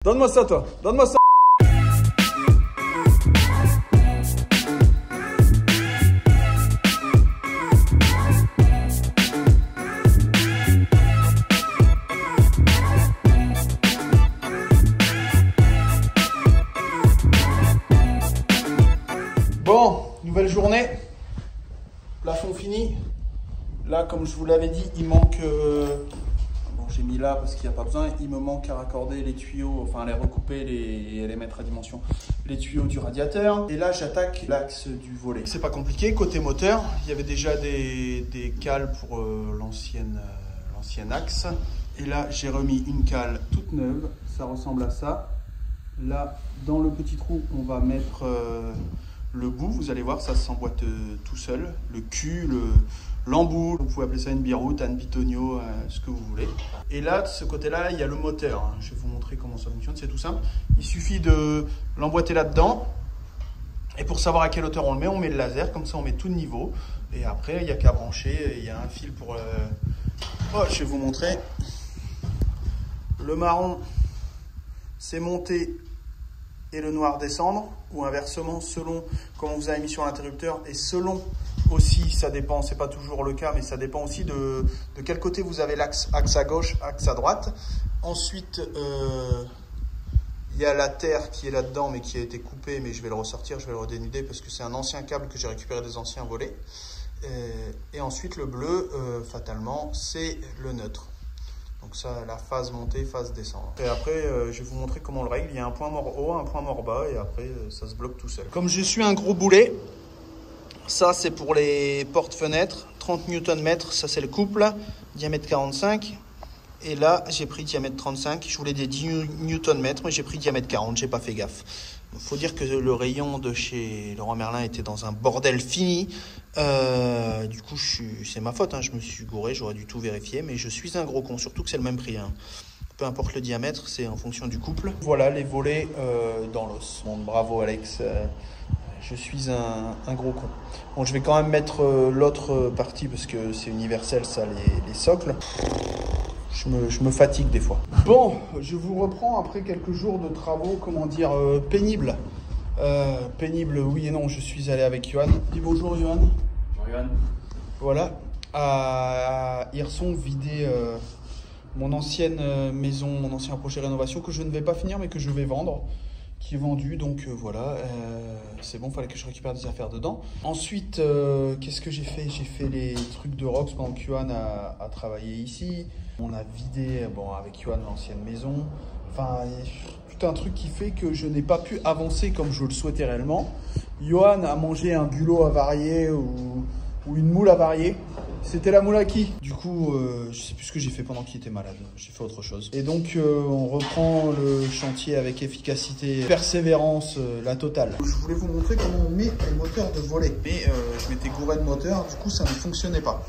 Donne-moi ça, toi. Donne-moi ça. Bon, nouvelle journée. Plafond fini. Là, comme je vous l'avais dit, il manque... Bon, j'ai mis là parce qu'il n'y a pas besoin. Il me manque à raccorder les tuyaux, enfin les recouper et les mettre à dimension. Les tuyaux du radiateur. Et là, j'attaque l'axe du volet. C'est pas compliqué. Côté moteur, il y avait déjà des cales pour l'ancien axe. Et là, j'ai remis une cale toute neuve. Ça ressemble à ça. Là, dans le petit trou, on va mettre... le bout, vous allez voir, ça s'emboîte tout seul. Le cul, l'embout, vous pouvez appeler ça une biroute, un bitonio, ce que vous voulez. Et là, de ce côté-là, il y a le moteur. Je vais vous montrer comment ça fonctionne, c'est tout simple. Il suffit de l'emboîter là-dedans. Et pour savoir à quelle hauteur on le met le laser. Comme ça, on met tout de niveau. Et après, il n'y a qu'à brancher. Il y a un fil pour... Oh, je vais vous montrer. Le marron, c'est monter et le noir descendre, ou inversement selon comment vous avez mis sur l'interrupteur, et selon aussi, ça dépend, c'est pas toujours le cas, mais ça dépend aussi de quel côté vous avez l'axe à gauche, axe à droite. Ensuite, il y a la terre qui est là-dedans, mais qui a été coupée, mais je vais le ressortir, je vais le redénuder, parce que c'est un ancien câble que j'ai récupéré des anciens volets. Et ensuite, le bleu, fatalement, c'est le neutre. Donc ça, la phase montée, phase descendre. Et après, je vais vous montrer comment on le règle. Il y a un point mort haut, un point mort bas, et après, ça se bloque tout seul. Comme je suis un gros boulet, ça c'est pour les portes-fenêtres, 30 Nm, ça c'est le couple, diamètre 45. Et là, j'ai pris diamètre 35. Je voulais des 10 Nm, mais j'ai pris diamètre 40, j'ai pas fait gaffe. Il faut dire que le rayon de chez Leroy Merlin était dans un bordel fini. Du coup, c'est ma faute, hein. Je me suis gouré, j'aurais dû tout vérifier, mais je suis un gros con, surtout que c'est le même prix, hein. Peu importe le diamètre, c'est en fonction du couple. Voilà les volets dans l'os. Bon, bravo Alex, je suis un gros con. Bon, je vais quand même mettre l'autre partie parce que c'est universel, ça, les socles. Je me fatigue des fois. Bon, je vous reprends après quelques jours de travaux, comment dire, pénibles. Pénible, oui et non, je suis allé avec Johan. Dis bonjour Johan. Bonjour Johan. Voilà, à Hirson, vider mon ancienne maison, mon ancien projet rénovation que je ne vais pas finir mais que je vais vendre, qui est vendu, donc voilà, c'est bon, il fallait que je récupère des affaires dedans. Ensuite, qu'est-ce que j'ai fait? J'ai fait les trucs de Rox pendant que Johan a travaillé ici. On a vidé, bon, avec Johan, l'ancienne maison. Enfin, tout un truc qui fait que je n'ai pas pu avancer comme je le souhaitais réellement. Johan a mangé un bulot avarié ou une moule avariée. C'était la moule à qui? Du coup, je sais plus ce que j'ai fait pendant qu'il était malade. J'ai fait autre chose. Et donc, on reprend le chantier avec efficacité, persévérance, la totale. Je voulais vous montrer comment on met les moteurs de volet. Mais je m'étais gouré de moteur, du coup, ça ne fonctionnait pas.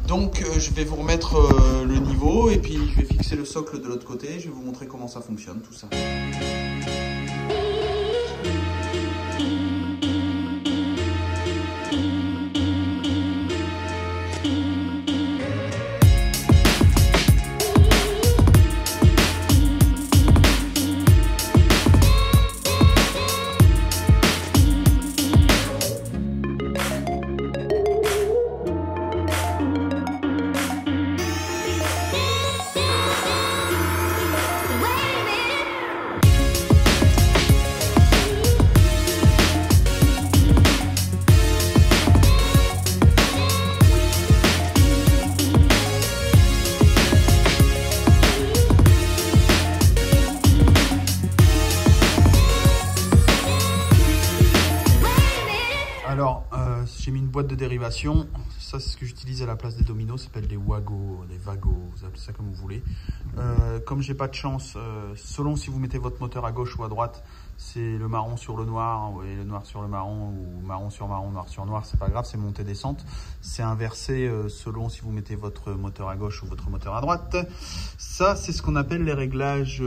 Donc, je vais vous remettre le niveau et puis je vais fixer le socle de l'autre côté. Je vais vous montrer comment ça fonctionne, tout ça. J'ai mis une boîte de dérivation. Ça, c'est ce que j'utilise à la place des dominos. Ça s'appelle des Wago, des Vago, vous appelez ça comme vous voulez. Comme j'ai pas de chance, selon si vous mettez votre moteur à gauche ou à droite, c'est le marron sur le noir, et le noir sur le marron, ou marron sur marron, noir sur noir, c'est pas grave, c'est montée-descente. C'est inversé selon si vous mettez votre moteur à gauche ou votre moteur à droite. Ça, c'est ce qu'on appelle les réglages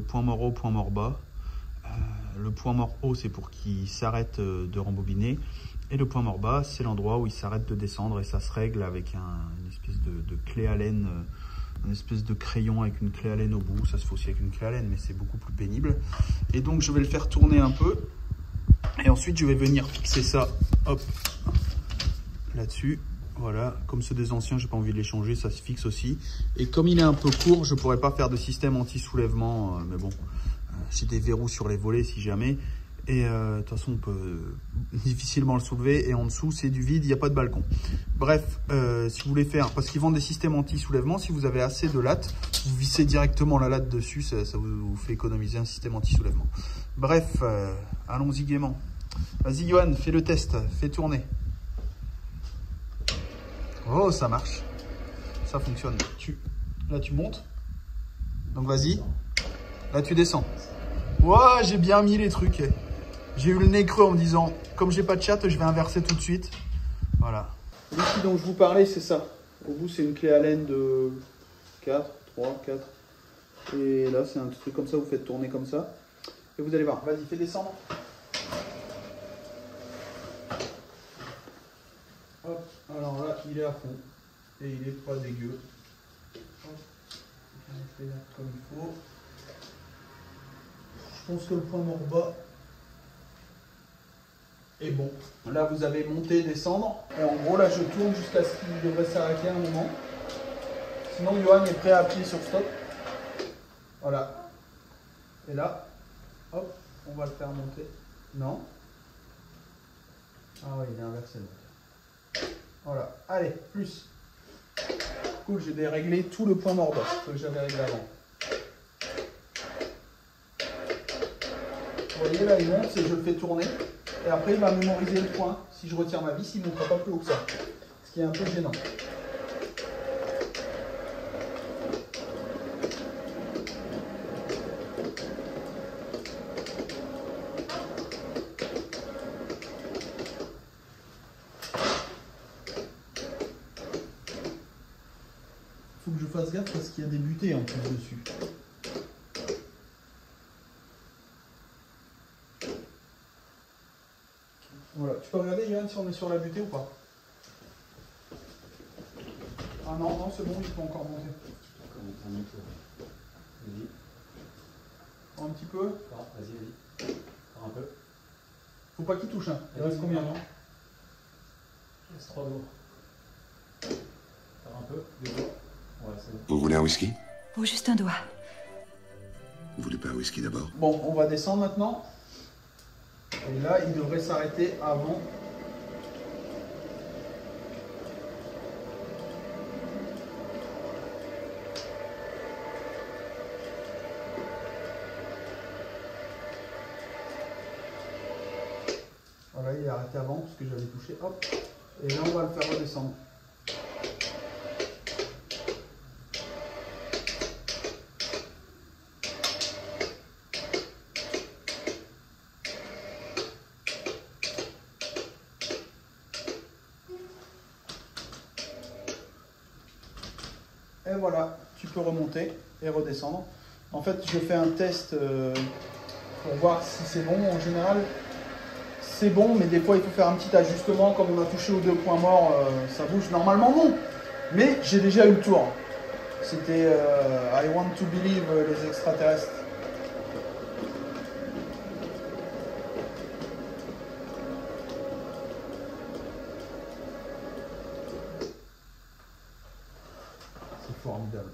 point mort haut, point mort bas. Le point mort haut, c'est pour qu'il s'arrête de rembobiner. Et le point mort bas, c'est l'endroit où il s'arrête de descendre et ça se règle avec une espèce de clé Allen une espèce de crayon avec une clé Allen au bout. Ça se fait aussi avec une clé Allen, mais c'est beaucoup plus pénible. Et donc je vais le faire tourner un peu. Et ensuite je vais venir fixer ça, hop, là-dessus. Voilà, comme ceux des anciens, j'ai pas envie de les changer, ça se fixe aussi. Et comme il est un peu court, je pourrais pas faire de système anti-soulèvement, mais bon, j'ai des verrous sur les volets si jamais. Et de toute façon, on peut difficilement le soulever. Et en dessous, c'est du vide, il n'y a pas de balcon. Bref, si vous voulez faire, parce qu'ils vendent des systèmes anti-soulèvement, si vous avez assez de lattes, vous vissez directement la latte dessus, ça vous fait économiser un système anti-soulèvement. Bref, allons-y gaiement. Vas-y, Johan, fais le test, fais tourner. Oh, ça marche. Ça fonctionne. Là, tu montes. Donc, vas-y. Là, tu descends. Ouah, j'ai bien mis les trucs. J'ai eu le nez creux en me disant, comme j'ai pas de chat, je vais inverser tout de suite. Voilà. L'ici dont je vous parlais, c'est ça. Au bout, c'est une clé Allen de 4, 3, 4. Et là, c'est un truc comme ça, vous faites tourner comme ça. Et vous allez voir. Vas-y, fais descendre. Hop, alors là, il est à fond. Et il est pas dégueu. Hop, on fait là comme il faut. Je pense que le point mort bas est bon. Là, vous avez monter, descendre. Et en gros, là, je tourne jusqu'à ce qu'il devrait s'arrêter à un moment. Sinon, Johan est prêt à appuyer sur stop. Voilà. Et là, hop, on va le faire monter. Non. Ah oui, il est inversé. Voilà. Allez, plus. Cool, j'ai déréglé tout le point mort bas que j'avais réglé avant. Vous voyez, là, il monte et je le fais tourner. Et après, il va mémoriser le point. Si je retire ma vis, il ne montera pas plus haut que ça. Ce qui est un peu gênant. Faut que je fasse gaffe parce qu'il y a des butées en plus dessus. Voilà, tu peux regarder Johan si on est sur la butée ou pas? Ah non, non, c'est bon, il faut encore monter. Vas-y. Un petit peu. Ah, vas-y, vas-y. Un peu. Faut pas qu'il touche, hein. Il reste combien? Il reste 3 doigts. Faire un peu, 2 doigts. Ouais, c'est bon. Vous voulez un whisky? Oh, juste un doigt. Vous voulez pas un whisky d'abord? Bon, on va descendre maintenant. Et là, il devrait s'arrêter avant. Voilà, il est arrêté avant parce que j'avais touché. Hop. Et là, on va le faire redescendre. Et voilà, tu peux remonter et redescendre. En fait, je fais un test pour voir si c'est bon. En général, c'est bon, mais des fois, il faut faire un petit ajustement. Comme on a touché aux 2 points morts, ça bouge. Normalement, non. Mais j'ai déjà eu le tour. C'était I Want to Believe, les extraterrestres. Formidable.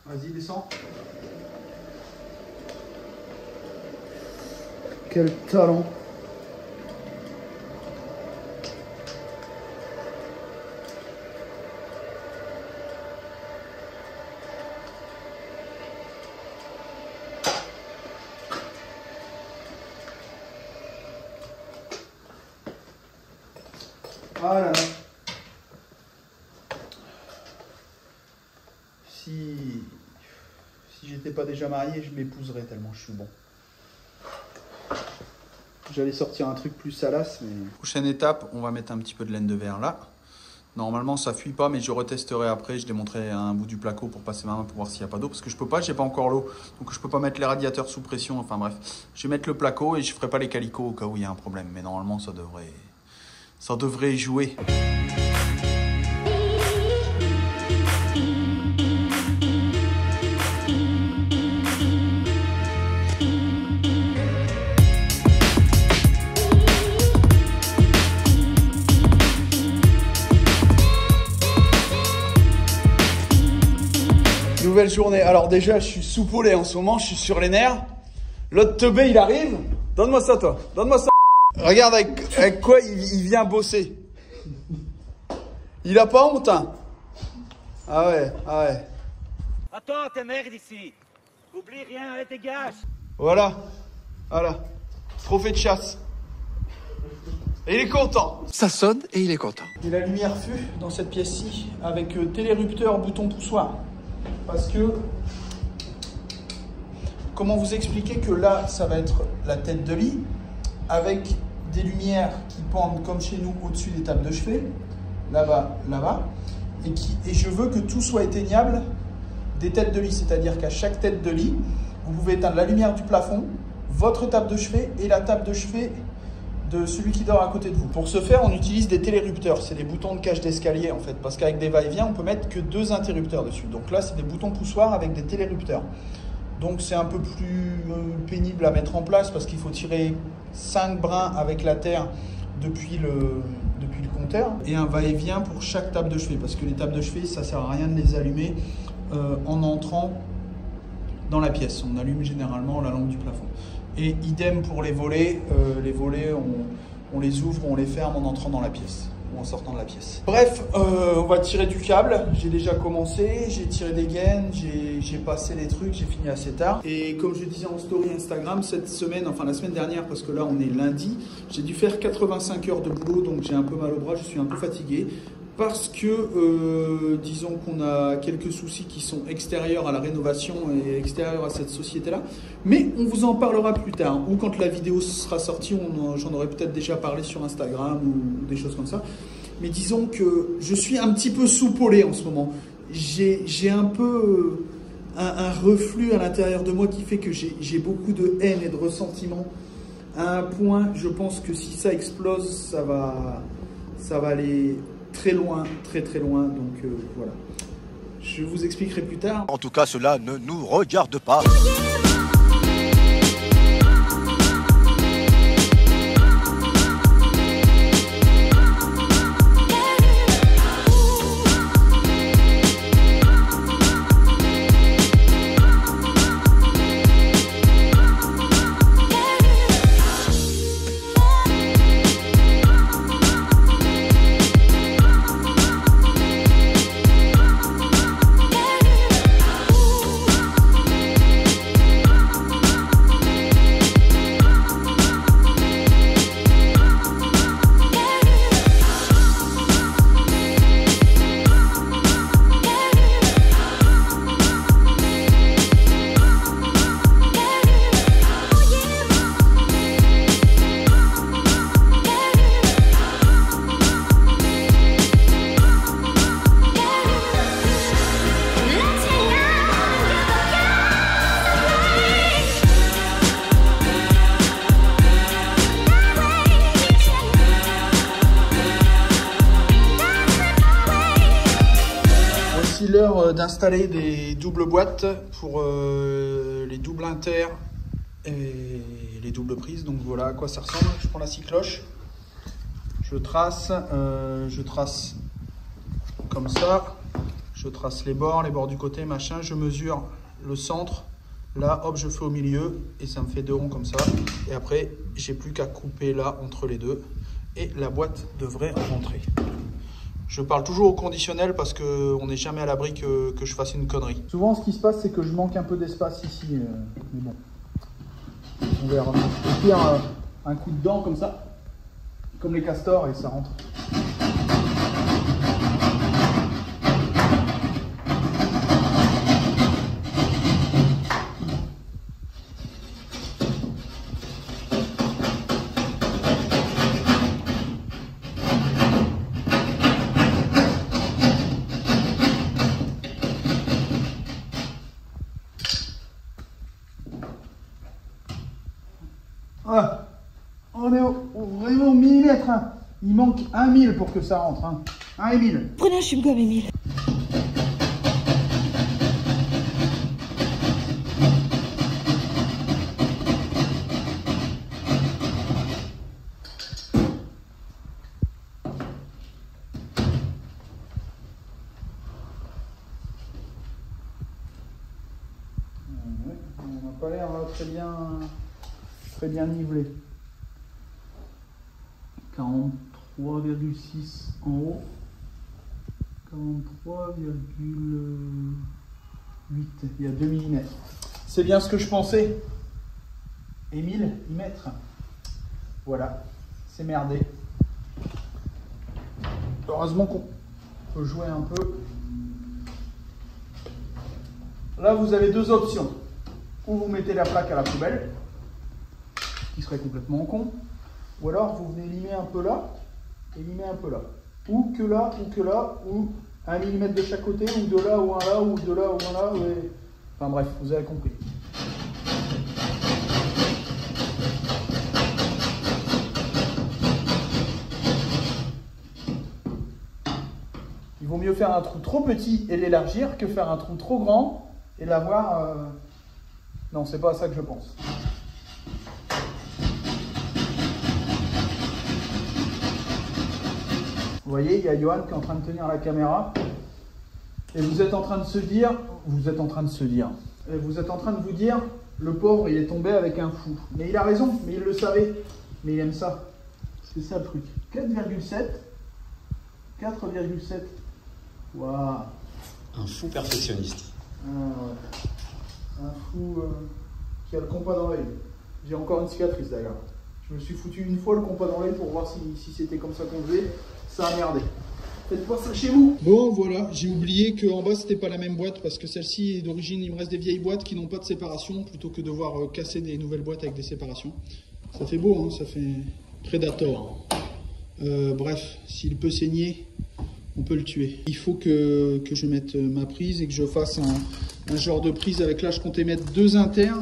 Vas-y, descends. Quel talent. Ah là là. Si j'étais pas déjà marié, je m'épouserais tellement je suis bon. J'allais sortir un truc plus salace, mais... Prochaine étape, on va mettre un petit peu de laine de verre là. Normalement, ça fuit pas, mais je retesterai après. Je démonterai un bout du placo pour passer ma main pour voir s'il n'y a pas d'eau. Parce que je peux pas, j'ai pas encore l'eau. Donc je peux pas mettre les radiateurs sous pression. Enfin bref, je vais mettre le placo et je ferai pas les calicots au cas où il y a un problème. Mais normalement, ça devrait jouer. nouvelle journée. Alors déjà, je suis soupolé en ce moment, je suis sur les nerfs. L'autre teubé, il arrive. Donne-moi ça, toi. Donne-moi ça. Regarde avec quoi il vient bosser. Il a pas honte, hein? Ah ouais, ah ouais. Attends, t'es merde ici. Oublie rien, allez, dégage. Voilà. Voilà. Trophée de chasse. Et il est content. Ça sonne et il est content. Et la lumière fut dans cette pièce-ci avec télérupteur, bouton poussoir. Parce que, comment vous expliquer que là, ça va être la tête de lit avec des lumières qui pendent comme chez nous au-dessus des tables de chevet, là-bas, là-bas, et je veux que tout soit éteignable des têtes de lit, c'est-à-dire qu'à chaque tête de lit, vous pouvez éteindre la lumière du plafond, votre table de chevet et la table de chevet de celui qui dort à côté de vous. Pour ce faire, on utilise des télérupteurs. C'est des boutons de cage d'escalier en fait, parce qu'avec des va-et-vient, on peut mettre que 2 interrupteurs dessus. Donc là, c'est des boutons poussoirs avec des télérupteurs. Donc c'est un peu plus pénible à mettre en place parce qu'il faut tirer 5 brins avec la terre depuis le compteur et un va-et-vient pour chaque table de chevet, parce que les tables de chevet, ça sert à rien de les allumer en entrant dans la pièce. On allume généralement la lampe du plafond. Et idem pour les volets. Les volets, on les ouvre, on les ferme en entrant dans la pièce ou en sortant de la pièce. Bref, on va tirer du câble. J'ai déjà commencé, j'ai tiré des gaines, j'ai passé les trucs, j'ai fini assez tard. Et comme je disais en story Instagram, cette semaine, enfin la semaine dernière, parce que là on est lundi, j'ai dû faire 85 heures de boulot, donc j'ai un peu mal au bras, je suis un peu fatigué. Parce que, disons qu'on a quelques soucis qui sont extérieurs à la rénovation et extérieurs à cette société-là. Mais on vous en parlera plus tard. Ou quand la vidéo sera sortie, j'en aurai peut-être déjà parlé sur Instagram ou des choses comme ça. Mais disons que je suis un petit peu soupolé en ce moment. J'ai un peu un reflux à l'intérieur de moi qui fait que j'ai beaucoup de haine et de ressentiment. À un point, je pense que si ça explose, ça va aller très loin, très très loin, donc voilà. Je vous expliquerai plus tard. En tout cas, cela ne nous regarde pas. L'heure d'installer des doubles boîtes pour les doubles inter et les doubles prises. Donc voilà à quoi ça ressemble. Je prends la scie cloche, je trace comme ça, je trace les bords du côté, machin, je mesure le centre, là hop je fais au milieu et ça me fait 2 ronds comme ça, et après j'ai plus qu'à couper là entre les deux et la boîte devrait rentrer. Je parle toujours au conditionnel parce qu'on n'est jamais à l'abri que je fasse une connerie. Souvent, ce qui se passe, c'est que je manque un peu d'espace ici. Mais bon, on verra. Je vais faire un coup de dent comme ça, comme les castors, et ça rentre. Ah, on est vraiment au millimètre. Hein. Il manque 1 mille pour que ça rentre. Hein. 1 et 1000. Prenez un chewing-gum, Émile. pas l'air très bien nivelé. 43,6 en haut. 43,8. Il y a 2 mm. C'est bien ce que je pensais. Et 1000 mm. Voilà. C'est merdé. Heureusement qu'on peut jouer un peu. Là, vous avez deux options. Ou vous mettez la plaque à la poubelle, qui serait complètement con. Ou alors, vous venez limer un peu là, et limer un peu là. Ou que là, ou 1 mm de chaque côté, ou de là, ou un là, ou de là, ou un là. Et... Enfin bref, vous avez compris. Il vaut mieux faire un trou trop petit et l'élargir que faire un trou trop grand et l'avoir... Non, c'est pas à ça que je pense. Vous voyez, il y a Johan qui est en train de tenir la caméra. Et vous êtes en train de vous dire, le pauvre, il est tombé avec un fou. Mais il a raison, mais il le savait. Mais il aime ça. C'est ça le truc. 4,7. Waouh. Un fou perfectionniste. Un fou qui a le compas dans l'œil. J'ai encore une cicatrice d'ailleurs. Je me suis foutu une fois le compas dans l'œil pour voir si c'était comme ça qu'on faisait. Ça a merdé. Faites pas ça chez vous. Bon voilà, j'ai oublié qu'en bas c'était pas la même boîte parce que celle-ci d'origine il me reste des vieilles boîtes qui n'ont pas de séparation plutôt que devoir casser des nouvelles boîtes avec des séparations. Ça fait beau, hein, ça fait Predator. Bref, s'il peut saigner, on peut le tuer. Il faut que je mette ma prise et que je fasse un genre de prise avec là je comptais mettre 2 inters.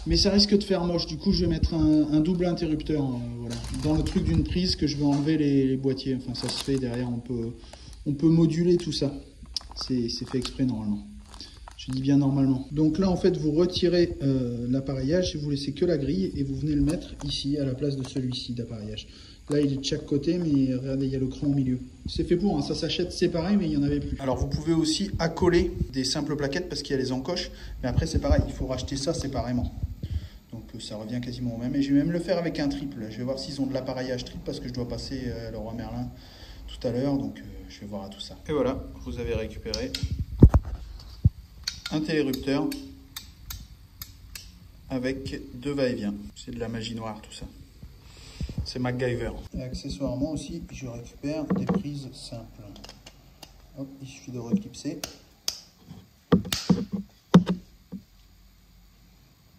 Mais ça risque de faire moche, du coup je vais mettre un double interrupteur voilà, dans le truc d'une prise que je vais enlever les boîtiers. Enfin ça se fait derrière, on peut moduler tout ça. C'est fait exprès normalement. Je dis bien normalement. Donc là en fait vous retirez l'appareillage et vous laissez que la grille et vous venez le mettre ici à la place de celui-ci d'appareillage. Là il est de chaque côté mais regardez il y a le cran au milieu. C'est fait pour, hein, ça s'achète séparé mais il n'y en avait plus. Alors vous pouvez aussi accoler des simples plaquettes parce qu'il y a les encoches. Mais après c'est pareil, il faut racheter ça séparément. Donc ça revient quasiment au même. Et je vais même le faire avec un triple. Je vais voir s'ils ont de l'appareillage triple parce que je dois passer le Roi Merlin tout à l'heure. Donc je vais voir à tout ça. Et voilà, vous avez récupéré un télérupteur avec 2 va-et-vient. C'est de la magie noire tout ça. C'est MacGyver. Et accessoirement aussi, je récupère des prises simples. Hop, il suffit de reclipser.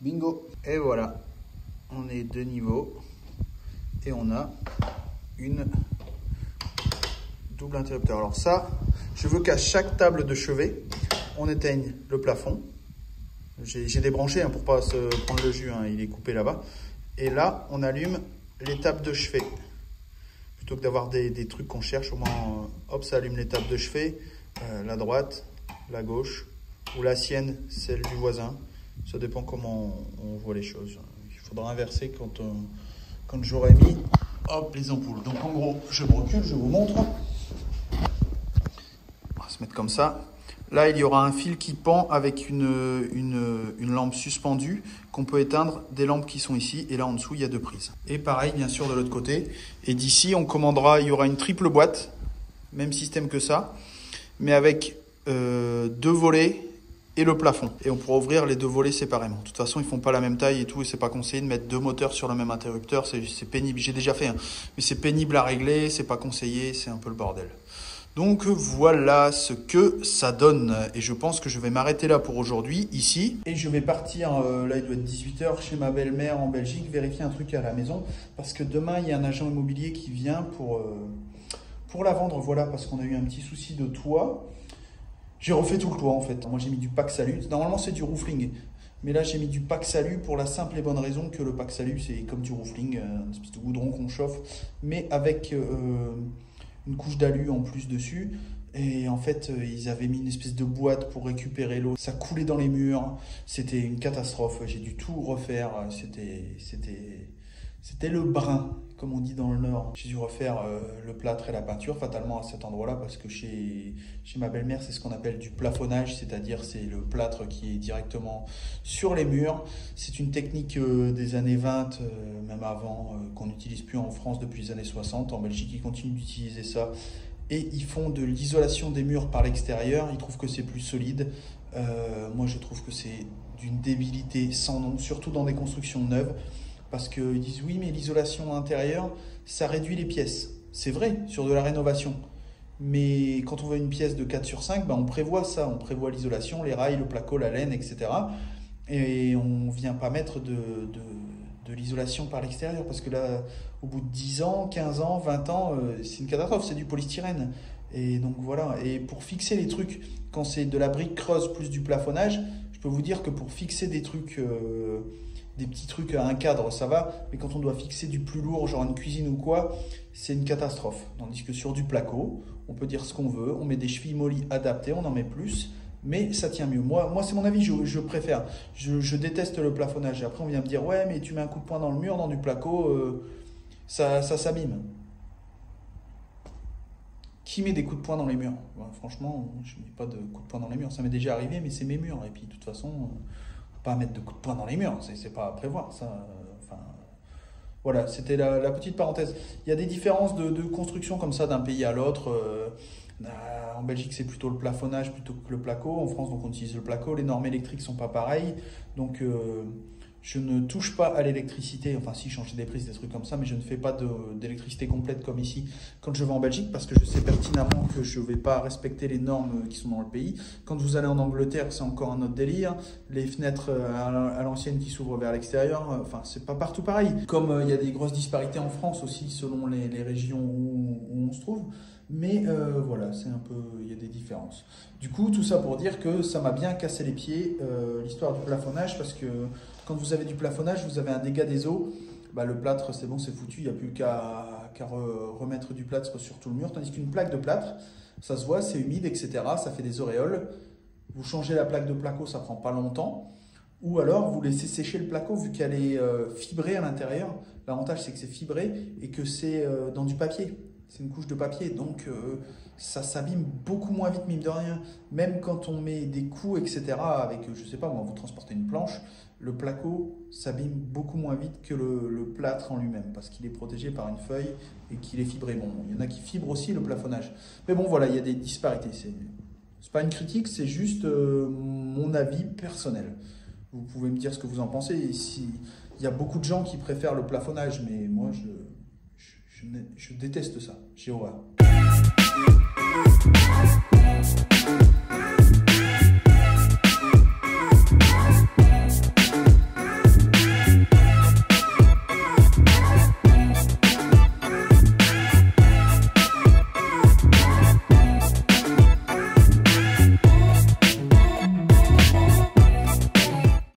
Bingo. Et voilà, on est 2 niveaux et on a une double interrupteur. Alors ça, je veux qu'à chaque table de chevet, on éteigne le plafond. J'ai débranché hein, pour pas se prendre le jus, hein, il est coupé là-bas. Et là, on allume les tables de chevet. Plutôt que d'avoir des trucs qu'on cherche, au moins, hop, ça allume les tables de chevet, la droite, la gauche, ou la sienne, celle du voisin. Ça dépend comment on voit les choses. Il faudra inverser quand j'aurai mis hop, les ampoules. Donc en gros, je me recule, je vous montre. On va se mettre comme ça. Là, il y aura un fil qui pend avec une lampe suspendue qu'on peut éteindre des lampes qui sont ici. Et là, en dessous, il y a 2 prises. Et pareil, bien sûr, de l'autre côté. Et d'ici, on commandera, il y aura une triple boîte. Même système que ça. Mais avec 2 volets et le plafond. Et on pourra ouvrir les 2 volets séparément. De toute façon, ils font pas la même taille et tout. Et c'est pas conseillé de mettre 2 moteurs sur le même interrupteur. C'est pénible. J'ai déjà fait, hein. Mais c'est pénible à régler. C'est pas conseillé. C'est un peu le bordel. Donc voilà ce que ça donne. Et je pense que je vais m'arrêter là pour aujourd'hui, ici. Et je vais partir, là il doit être 18 h, chez ma belle-mère en Belgique, vérifier un truc à la maison. Parce que demain, il y a un agent immobilier qui vient pour la vendre. Voilà, parce qu'on a eu un petit souci de toit. J'ai refait tout le toit en fait. Moi j'ai mis du Pack Salut. Normalement c'est du roofing. Mais là j'ai mis du Pack Salut pour la simple et bonne raison que le Pack Salut c'est comme du roofing, une espèce de goudron qu'on chauffe. Mais avec une couche d'alu en plus dessus. Et en fait ils avaient mis une espèce de boîte pour récupérer l'eau. Ça coulait C'était le brun, comme on dit dans le Nord. J'ai dû refaire le plâtre et la peinture, fatalement à cet endroit-là, parce que chez ma belle-mère, c'est ce qu'on appelle du plafonnage, c'est-à-dire c'est le plâtre qui est directement sur les murs. C'est une technique des années 20, même avant, qu'on n'utilise plus en France depuis les années 60. En Belgique, ils continuent d'utiliser ça. Et ils font de l'isolation des murs par l'extérieur. Ils trouvent que c'est plus solide. Moi, je trouve que c'est d'une débilité sans nom, surtout dans des constructions neuves. Parce qu'ils disent oui, mais l'isolation intérieure, ça réduit les pièces. C'est vrai, sur de la rénovation. Mais quand on veut une pièce de 4 sur 5, on prévoit ça. On prévoit l'isolation, les rails, le placo, la laine, etc. Et on ne vient pas mettre de l'isolation par l'extérieur. Parce que là, au bout de 10 ans, 15 ans, 20 ans, c'est une catastrophe, c'est du polystyrène. Et donc voilà. Et pour fixer les trucs, quand c'est de la brique creuse plus du plafonnage, je peux vous dire que pour fixer des trucs... des petits trucs à un cadre, ça va, mais quand on doit fixer du plus lourd, genre une cuisine ou quoi, c'est une catastrophe. Tandis que sur du placo, on peut dire ce qu'on veut, on met des chevilles mollies adaptées, on en met plus, mais ça tient mieux. Moi c'est mon avis, je préfère. Je déteste le plafonnage. Et après, on vient me dire, ouais, mais tu mets un coup de poing dans le mur, dans du placo, ça s'abîme. Qui met des coups de poing dans les murs? Franchement, je ne mets pas de coups de poing dans les murs. Ça m'est déjà arrivé, mais c'est mes murs. Et puis, de toute façon... pas mettre de coups de poing dans les murs, c'est pas à prévoir ça. Voilà, c'était la petite parenthèse. Il y a des différences de construction comme ça d'un pays à l'autre. En Belgique, c'est plutôt le plafonnage plutôt que le placo. En France, donc on utilise le placo. Les normes électriques sont pas pareilles, donc je ne touche pas à l'électricité. Enfin, si, changer des prises, des trucs comme ça, mais je ne fais pas d'électricité complète comme ici quand je vais en Belgique, parce que je sais pertinemment que je ne vais pas respecter les normes qui sont dans le pays. Quand vous allez en Angleterre, c'est encore un autre délire. Les fenêtres à l'ancienne qui s'ouvrent vers l'extérieur, enfin, c'est pas partout pareil. Comme il y a des grosses disparités en France aussi, selon les régions où on se trouve. Mais voilà, c'est un peu, il y a des différences. Du coup, tout ça pour dire que ça m'a bien cassé les pieds, l'histoire du plafonnage, parce que quand vous avez du plafonnage, vous avez un dégât des eaux. Le plâtre, c'est bon, c'est foutu, il n'y a plus qu'à remettre du plâtre sur tout le mur. Tandis qu'une plaque de plâtre, ça se voit, c'est humide, etc. Ça fait des auréoles. Vous changez la plaque de placo, ça prend pas longtemps. Ou alors, vous laissez sécher le placo, vu qu'elle est fibrée à l'intérieur. L'avantage, c'est que c'est fibré et que c'est dans du papier. C'est une couche de papier, donc ça s'abîme beaucoup moins vite, mine de rien. Même quand on met des coups, etc., avec, je sais pas, moi, vous transportez une planche, le placo s'abîme beaucoup moins vite que le plâtre en lui-même, parce qu'il est protégé par une feuille et qu'il est fibré. Bon, il y en a qui fibrent aussi le plafonnage. Mais bon, voilà, il y a des disparités. C'est pas une critique, c'est juste mon avis personnel. Vous pouvez me dire ce que vous en pensez. Il y a beaucoup de gens qui préfèrent le plafonnage, mais moi, je déteste ça. J'ai horreur.